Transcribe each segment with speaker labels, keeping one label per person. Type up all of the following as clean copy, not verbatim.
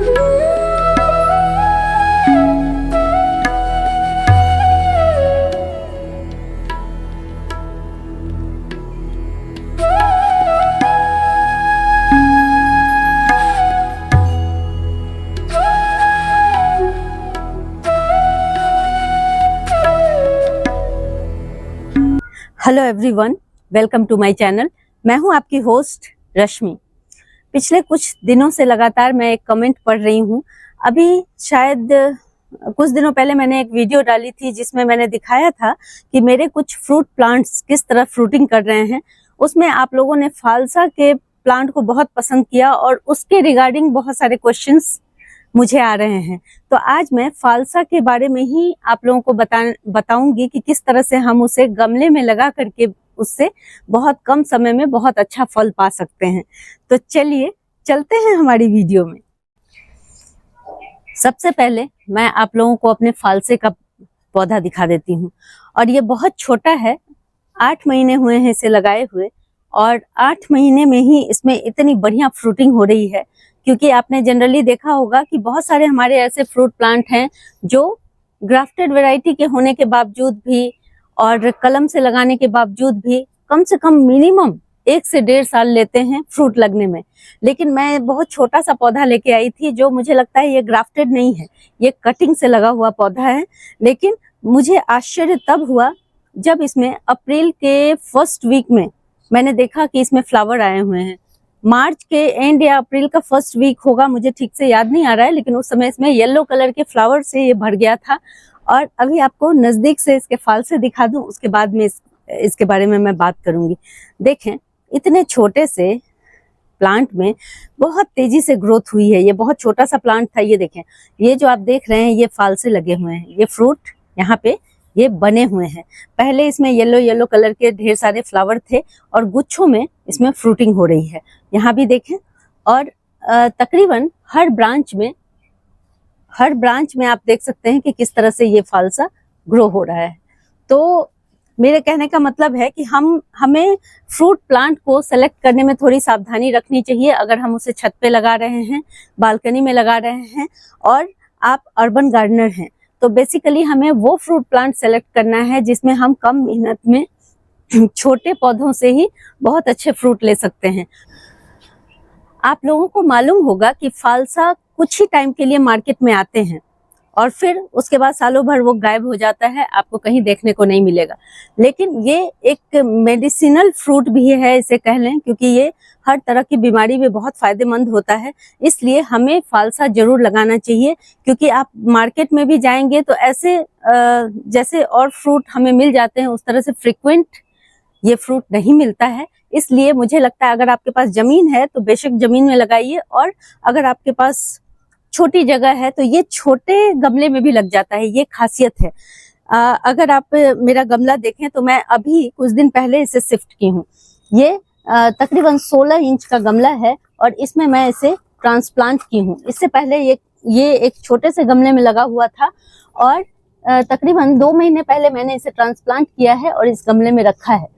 Speaker 1: Hello everyone, welcome to my channel. मैं हूं आपकी होस्ट रश्मि। पिछले कुछ दिनों से लगातार मैं एक कमेंट पढ़ रही हूं। अभी शायद कुछ दिनों पहले मैंने एक वीडियो डाली थी जिसमें मैंने दिखाया था कि मेरे कुछ फ्रूट प्लांट्स किस तरह फ्रूटिंग कर रहे हैं। उसमें आप लोगों ने फालसा के प्लांट को बहुत पसंद किया और उसके रिगार्डिंग बहुत सारे क्वेश्चंस मुझे आ रहे हैं। तो आज मैं फालसा के बारे में ही आप लोगों को बताऊंगी कि किस तरह से हम उसे गमले में लगा करके उससे बहुत कम समय में बहुत अच्छा फल पा सकते हैं। तो चलिए चलते हैं हमारी वीडियो में। सबसे पहले मैं आप लोगों को अपने फालसे का पौधा दिखा देती हूँ। और ये बहुत छोटा है, 8 महीने हुए हैं इसे लगाए हुए, और 8 महीने में ही इसमें इतनी बढ़िया फ्रूटिंग हो रही है। क्योंकि आपने जनरली देखा होगा कि बहुत सारे हमारे ऐसे फ्रूट प्लांट हैं जो ग्राफ्टेड वैरायटी के होने के बावजूद भी और कलम से लगाने के बावजूद भी कम से कम मिनिमम 1 से 1.5 साल लेते हैं फ्रूट लगने में। लेकिन मैं बहुत छोटा सा पौधा लेके आई थी जो मुझे लगता है ये ग्राफ्टेड नहीं है, ये कटिंग से लगा हुआ पौधा है। लेकिन मुझे आश्चर्य तब हुआ जब इसमें अप्रैल के फर्स्ट वीक में मैंने देखा कि इसमें फ्लावर आए हुए हैं। मार्च के एंड या अप्रैल का फर्स्ट वीक होगा, मुझे ठीक से याद नहीं आ रहा है, लेकिन उस समय इसमें येलो कलर के फ्लावर से ये भर गया था। और अभी आपको नजदीक से इसके फालसे दिखा दूं, उसके बाद में इसके बारे में मैं बात करूंगी। देखें, इतने छोटे से प्लांट में बहुत तेजी से ग्रोथ हुई है। ये बहुत छोटा सा प्लांट था। ये देखें, ये जो आप देख रहे हैं ये फालसे लगे हुए हैं, ये फ्रूट यहाँ पे ये बने हुए हैं। पहले इसमें येलो येलो कलर के ढेर सारे फ्लावर थे और गुच्छों में इसमें फ्रूटिंग हो रही है। यहाँ भी देखें, और तकरीबन हर ब्रांच में आप देख सकते हैं कि किस तरह से ये फालसा ग्रो हो रहा है। तो मेरे कहने का मतलब है कि हमें फ्रूट प्लांट को सेलेक्ट करने में थोड़ी सावधानी रखनी चाहिए। अगर हम उसे छत पे लगा रहे हैं, बालकनी में लगा रहे हैं, और आप अर्बन गार्डनर हैं, तो बेसिकली हमें वो फ्रूट प्लांट सेलेक्ट करना है जिसमें हम कम मेहनत में छोटे पौधों से ही बहुत अच्छे फ्रूट ले सकते हैं। आप लोगों को मालूम होगा कि फालसा कुछ ही टाइम के लिए मार्केट में आते हैं और फिर उसके बाद सालों भर वो गायब हो जाता है, आपको कहीं देखने को नहीं मिलेगा। लेकिन ये एक मेडिसिनल फ्रूट भी है, इसे कह लें, क्योंकि ये हर तरह की बीमारी में बहुत फायदेमंद होता है। इसलिए हमें फालसा जरूर लगाना चाहिए। क्योंकि आप मार्केट में भी जाएंगे तो ऐसे जैसे और फ्रूट हमें मिल जाते हैं उस तरह से फ्रिक्वेंट ये फ्रूट नहीं मिलता है। इसलिए मुझे लगता है अगर आपके पास जमीन है तो बेशक जमीन में लगाइए, और अगर आपके पास छोटी जगह है तो ये छोटे गमले में भी लग जाता है। ये खासियत है। अगर आप मेरा गमला देखें तो मैं अभी कुछ दिन पहले इसे शिफ्ट की हूँ। ये तकरीबन 16 इंच का गमला है और इसमें मैं इसे ट्रांसप्लांट की हूँ। इससे पहले ये एक छोटे से गमले में लगा हुआ था और तकरीबन 2 महीने पहले मैंने इसे ट्रांसप्लांट किया है और इस गमले में रखा है।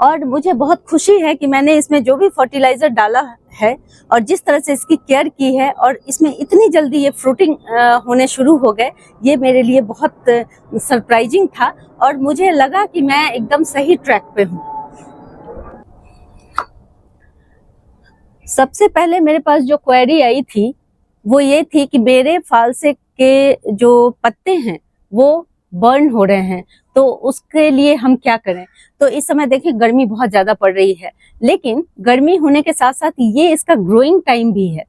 Speaker 1: और मुझे बहुत खुशी है कि मैंने इसमें जो भी फर्टिलाइजर डाला है और जिस तरह से इसकी केयर की है और इसमें इतनी जल्दी ये फ्रूटिंग होने शुरू हो गए, ये मेरे लिए बहुत सरप्राइजिंग था और मुझे लगा कि मैं एकदम सही ट्रैक पे हूँ। सबसे पहले मेरे पास जो क्वेरी आई थी वो ये थी कि मेरे फालसे के जो पत्ते हैं वो बर्न हो रहे हैं, तो उसके लिए हम क्या करें। तो इस समय देखिए गर्मी बहुत ज्यादा पड़ रही है, लेकिन गर्मी होने के साथ साथ ये इसका ग्रोइंग टाइम भी है।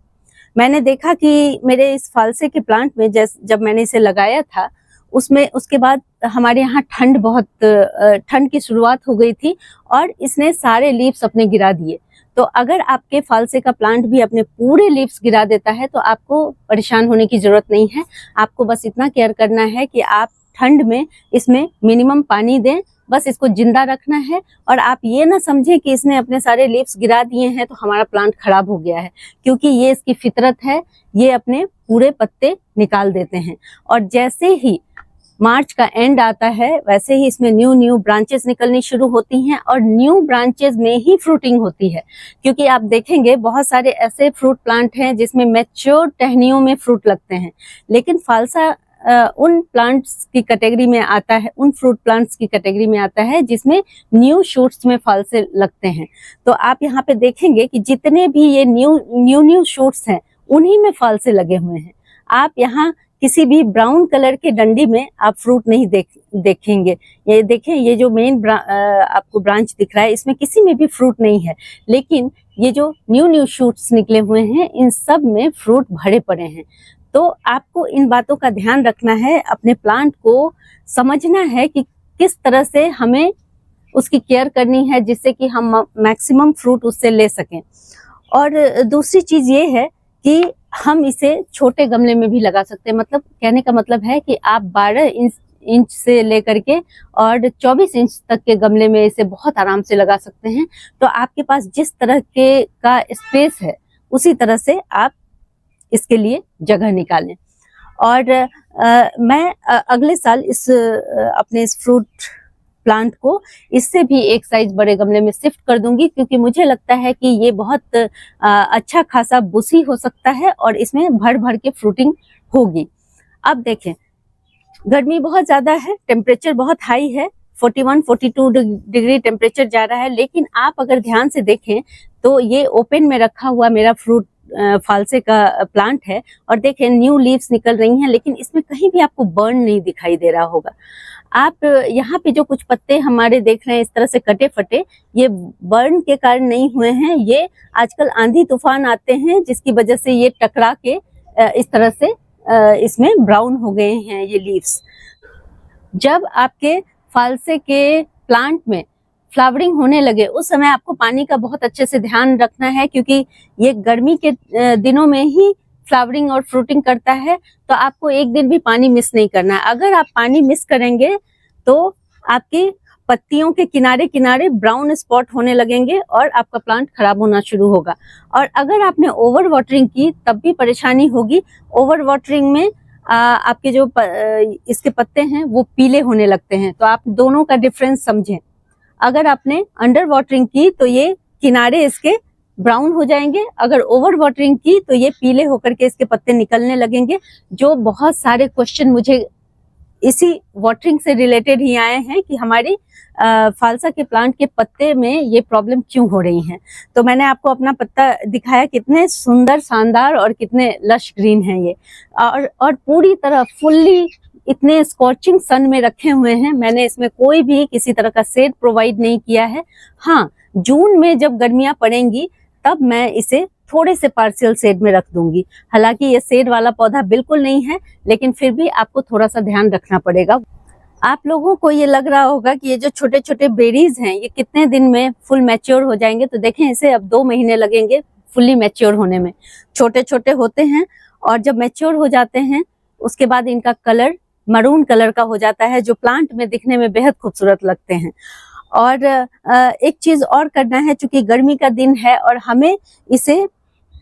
Speaker 1: मैंने देखा कि मेरे इस फालसे के प्लांट में जब मैंने इसे लगाया था उसके बाद हमारे यहाँ ठंड की शुरुआत हो गई थी और इसने सारे लीव्स अपने गिरा दिए। तो अगर आपके फालसे का प्लांट भी अपने पूरे लीव्स गिरा देता है तो आपको परेशान होने की जरूरत नहीं है। आपको बस इतना केयर करना है कि आप ठंड में इसमें मिनिमम पानी दें, बस इसको जिंदा रखना है। और आप ये ना समझें कि इसने अपने सारे लीव्स गिरा दिए हैं तो हमारा प्लांट खराब हो गया है, क्योंकि ये इसकी फितरत है, ये अपने पूरे पत्ते निकाल देते हैं। और जैसे ही मार्च का एंड आता है वैसे ही इसमें न्यू न्यू ब्रांचेस निकलनी शुरू होती हैं और न्यू ब्रांचेस में ही फ्रूटिंग होती है। क्योंकि आप देखेंगे बहुत सारे ऐसे फ्रूट प्लांट हैं जिसमें मैच्योर टहनियों में फ्रूट लगते हैं, लेकिन फालसा उन प्लांट्स की कैटेगरी में आता है, उन फ्रूट प्लांट्स की कैटेगरी में आता है जिसमें न्यू शूट्स में फालसे लगते हैं। तो आप यहाँ पे देखेंगे कि जितने भी ये न्यू शूट्स हैं उन्हीं में फालसे लगे हुए हैं। आप यहाँ किसी भी ब्राउन कलर के डंडी में आप फ्रूट नहीं देखेंगे। ये देखें, ये जो मेन आपको ब्रांच दिख रहा है इसमें किसी में भी फ्रूट नहीं है, लेकिन ये जो न्यू शूट्स निकले हुए हैं इन सब में फ्रूट भरे पड़े हैं। तो आपको इन बातों का ध्यान रखना है, अपने प्लांट को समझना है कि किस तरह से हमें उसकी केयर करनी है जिससे कि हम मैक्सिमम फ्रूट उससे ले सकें। और दूसरी चीज ये है कि हम इसे छोटे गमले में भी लगा सकते हैं। मतलब कहने का मतलब है कि आप 12 इंच से लेकर के और 24 इंच तक के गमले में इसे बहुत आराम से लगा सकते हैं। तो आपके पास जिस तरह के का स्पेस है उसी तरह से आप इसके लिए जगह निकालें। और मैं अगले साल अपने इस फ्रूट प्लांट को इससे भी एक साइज बड़े गमले में शिफ्ट कर दूंगी, क्योंकि मुझे लगता है कि ये बहुत अच्छा खासा बुशी हो सकता है और इसमें भर भर के फ्रूटिंग होगी। अब देखें, गर्मी बहुत ज्यादा है, टेम्परेचर बहुत हाई है, 41-42 डिग्री टेम्परेचर जा रहा है। लेकिन आप अगर ध्यान से देखें तो ये ओपन में रखा हुआ मेरा फ्रूट फालसे का प्लांट है और देखें न्यू लीव्स निकल रही हैं, लेकिन इसमें कहीं भी आपको बर्न नहीं दिखाई दे रहा होगा। आप यहाँ पे जो कुछ पत्ते हमारे देख रहे हैं इस तरह से कटे फटे, ये बर्न के कारण नहीं हुए हैं। ये आजकल आंधी तूफान आते हैं जिसकी वजह से ये टकरा के इस तरह से इसमें ब्राउन हो गए हैं ये लीव्स। जब आपके फालसे के प्लांट में फ्लावरिंग होने लगे उस समय आपको पानी का बहुत अच्छे से ध्यान रखना है, क्योंकि ये गर्मी के दिनों में ही फ्लावरिंग और फ्रूटिंग करता है। तो आपको एक दिन भी पानी मिस नहीं करना है। अगर आप पानी मिस करेंगे तो आपकी पत्तियों के किनारे किनारे ब्राउन स्पॉट होने लगेंगे और आपका प्लांट खराब होना शुरू होगा। और अगर आपने ओवर वाटरिंग की तब भी परेशानी होगी। ओवर वाटरिंग में आपके जो इसके पत्ते हैं वो पीले होने लगते हैं। तो आप दोनों का डिफरेंस समझें। अगर आपने अंडर वाटरिंग की तो ये किनारे इसके ब्राउन हो जाएंगे, अगर ओवर वाटरिंग की तो ये पीले होकर के इसके पत्ते निकलने लगेंगे। जो बहुत सारे क्वेश्चन मुझे इसी वाटरिंग से रिलेटेड ही आए हैं कि हमारी फालसा के प्लांट के पत्ते में ये प्रॉब्लम क्यों हो रही है। तो मैंने आपको अपना पत्ता दिखाया, कितने सुंदर शानदार और कितने लश ग्रीन हैं ये, और पूरी तरह फुल्ली इतने स्कॉचिंग सन में रखे हुए हैं। मैंने इसमें कोई भी किसी तरह का शेड प्रोवाइड नहीं किया है। हाँ, जून में जब गर्मियां पड़ेंगी तब मैं इसे थोड़े से पार्शियल शेड में रख दूंगी। हालांकि ये शेड वाला पौधा बिल्कुल नहीं है, लेकिन फिर भी आपको थोड़ा सा ध्यान रखना पड़ेगा। आप लोगों को ये लग रहा होगा कि ये जो छोटे छोटे बेरीज हैं ये कितने दिन में फुल मैच्योर हो जाएंगे। तो देखें, इसे अब 2 महीने लगेंगे फुल्ली मैच्योर होने में। छोटे छोटे होते हैं और जब मैच्योर हो जाते हैं उसके बाद इनका कलर मरून कलर का हो जाता है, जो प्लांट में दिखने में बेहद खूबसूरत लगते हैं। और एक चीज और करना है, चूंकि गर्मी का दिन है और हमें इसे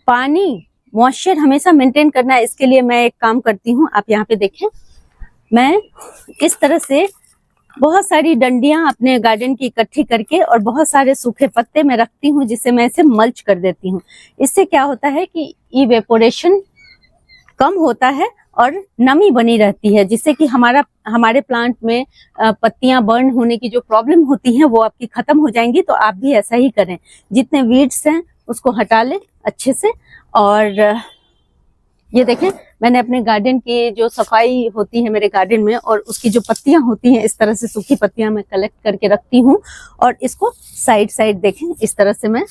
Speaker 1: पानी मॉइस्चर हमेशा मेंटेन करना है। इसके लिए मैं एक काम करती हूँ, आप यहाँ पे देखें, मैं इस तरह से बहुत सारी डंडियां अपने गार्डन की इकट्ठी करके और बहुत सारे सूखे पत्ते मैं रखती हूँ, जिससे मैं इसे मल्च कर देती हूँ। इससे क्या होता है कि इवेपोरेशन कम होता है और नमी बनी रहती है, जिससे कि हमारे प्लांट में पत्तियां बर्न होने की जो प्रॉब्लम होती है वो आपकी खत्म हो जाएंगी। तो आप भी ऐसा ही करें, जितने वीड्स हैं उसको हटा लें अच्छे से। और ये देखें, मैंने अपने गार्डन की जो सफाई होती है मेरे गार्डन में, और उसकी जो पत्तियां होती हैं इस तरह से सूखी पत्तियां मैं कलेक्ट करके रखती हूँ। और इसको साइड देखें, इस तरह से मैं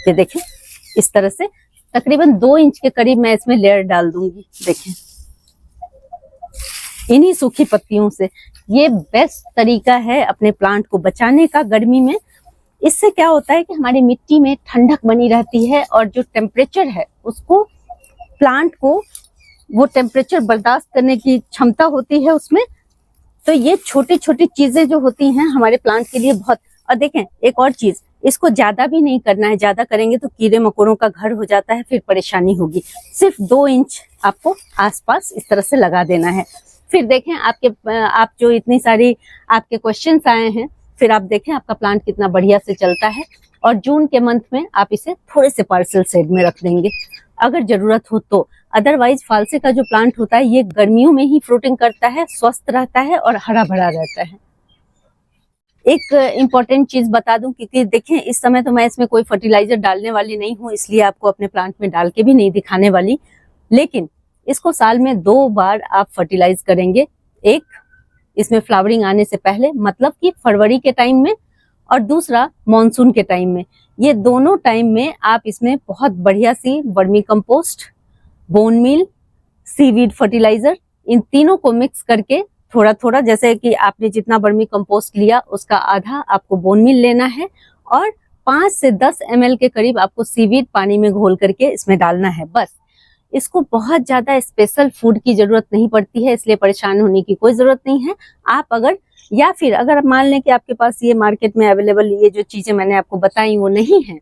Speaker 1: ये देखें, इस तरह से तकरीबन 2 इंच के करीब मैं इसमें लेयर डाल दूंगी। देखें, इन्हीं सूखी पत्तियों से। ये बेस्ट तरीका है अपने प्लांट को बचाने का गर्मी में। इससे क्या होता है कि हमारी मिट्टी में ठंडक बनी रहती है और जो टेम्परेचर है उसको, प्लांट को वो टेम्परेचर बर्दाश्त करने की क्षमता होती है उसमें। तो ये छोटी छोटी चीजें जो होती हैं हमारे प्लांट के लिए बहुत। और देखें, एक और चीज, इसको ज्यादा भी नहीं करना है, ज्यादा करेंगे तो कीड़े मकोड़ों का घर हो जाता है, फिर परेशानी होगी। सिर्फ 2 इंच आपको आसपास इस तरह से लगा देना है। फिर देखें आप जो इतनी सारी आपके क्वेश्चंस आए हैं, फिर आप देखें आपका प्लांट कितना बढ़िया से चलता है। और जून के मंथ में आप इसे थोड़े से पार्सल शेड में रख देंगे अगर जरूरत हो तो। अदरवाइज फालसे का जो प्लांट होता है ये गर्मियों में ही फ्रूटिंग करता है, स्वस्थ रहता है और हरा भरा रहता है। एक इम्पॉर्टेंट चीज बता दूं, क्योंकि देखें इस समय तो मैं इसमें कोई फर्टिलाइजर डालने वाली नहीं हूं, इसलिए आपको अपने प्लांट में डाल के भी नहीं दिखाने वाली, लेकिन इसको साल में 2 बार आप फर्टिलाइज करेंगे। एक इसमें फ्लावरिंग आने से पहले, मतलब कि फरवरी के टाइम में, और दूसरा मॉनसून के टाइम में। ये दोनों टाइम में आप इसमें बहुत बढ़िया सी vermicompost, bone meal, seaweed fertiliser, इन तीनों को मिक्स करके थोड़ा थोड़ा, जैसे कि आपने जितना वर्मी कंपोस्ट लिया उसका आधा आपको बोन मील लेना है, और 5 से 10 ml के करीब आपको सीवीड पानी में घोल करके इसमें डालना है। बस इसको बहुत ज्यादा स्पेशल फूड की जरूरत नहीं पड़ती है, इसलिए परेशान होने की कोई जरूरत नहीं है। आप अगर मान लें कि आपके पास ये मार्केट में अवेलेबल ये जो चीजें मैंने आपको बताई वो नहीं है,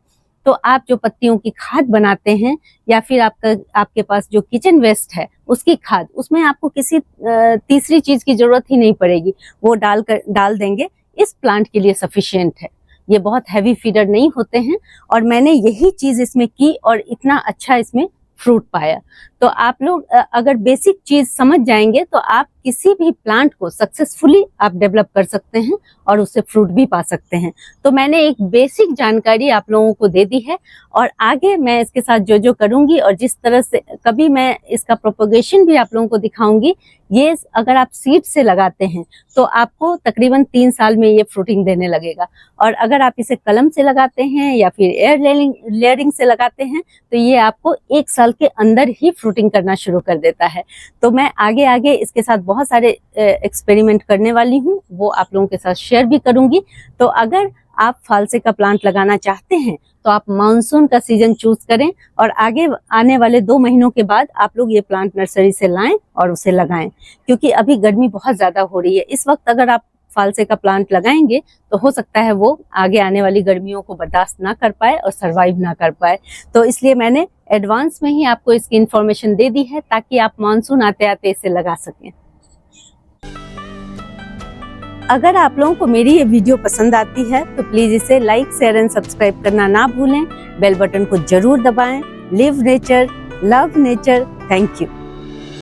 Speaker 1: तो आप जो पत्तियों की खाद बनाते हैं, या फिर आपके पास जो किचन वेस्ट है उसकी खाद, उसमें आपको किसी तीसरी चीज की जरूरत ही नहीं पड़ेगी, वो डाल देंगे। इस प्लांट के लिए सफिशिएंट है। ये बहुत हैवी फीडर नहीं होते हैं, और मैंने यही चीज इसमें की और इतना अच्छा इसमें फ्रूट पाया। तो आप लोग अगर बेसिक चीज समझ जाएंगे तो आप किसी भी प्लांट को सक्सेसफुली आप डेवलप कर सकते हैं और उससे फ्रूट भी पा सकते हैं। तो मैंने एक बेसिक जानकारी आप लोगों को दे दी है, और आगे मैं इसके साथ जो जो करूंगी और जिस तरह से कभी मैं इसका प्रोपगेशन भी आप लोगों को दिखाऊंगी। ये अगर आप सीड से लगाते हैं तो आपको तकरीबन 3 साल में ये फ्रूटिंग देने लगेगा, और अगर आप इसे कलम से लगाते हैं या फिर एयर लेयरिंग से लगाते हैं तो ये आपको 1 साल के अंदर ही फ्रूटिंग करना शुरू कर देता है। तो मैं आगे इसके साथ बहुत सारे एक्सपेरिमेंट करने वाली हूँ, वो आप लोगों के साथ शेयर भी करूंगी। तो अगर आप फालसे का प्लांट लगाना चाहते हैं तो आप मानसून का सीजन चूज करें, और आगे आने वाले 2 महीनों के बाद आप लोग ये प्लांट नर्सरी से लाएं और उसे लगाएं, क्योंकि अभी गर्मी बहुत ज्यादा हो रही है। इस वक्त अगर आप फालसे का प्लांट लगाएंगे तो हो सकता है वो आगे आने वाली गर्मियों को बर्दाश्त ना कर पाए और सरवाइव ना कर पाए। तो इसलिए मैंने एडवांस में ही आपको इसकी इन्फॉर्मेशन दे दी है, ताकि आप मानसून आते आते इसे लगा सकें। अगर आप लोगों को मेरी ये वीडियो पसंद आती है तो प्लीज इसे लाइक, शेयर एंड सब्सक्राइब करना ना भूलें। बेल बटन को जरूर दबाएं। Live nature, love nature. Thank you.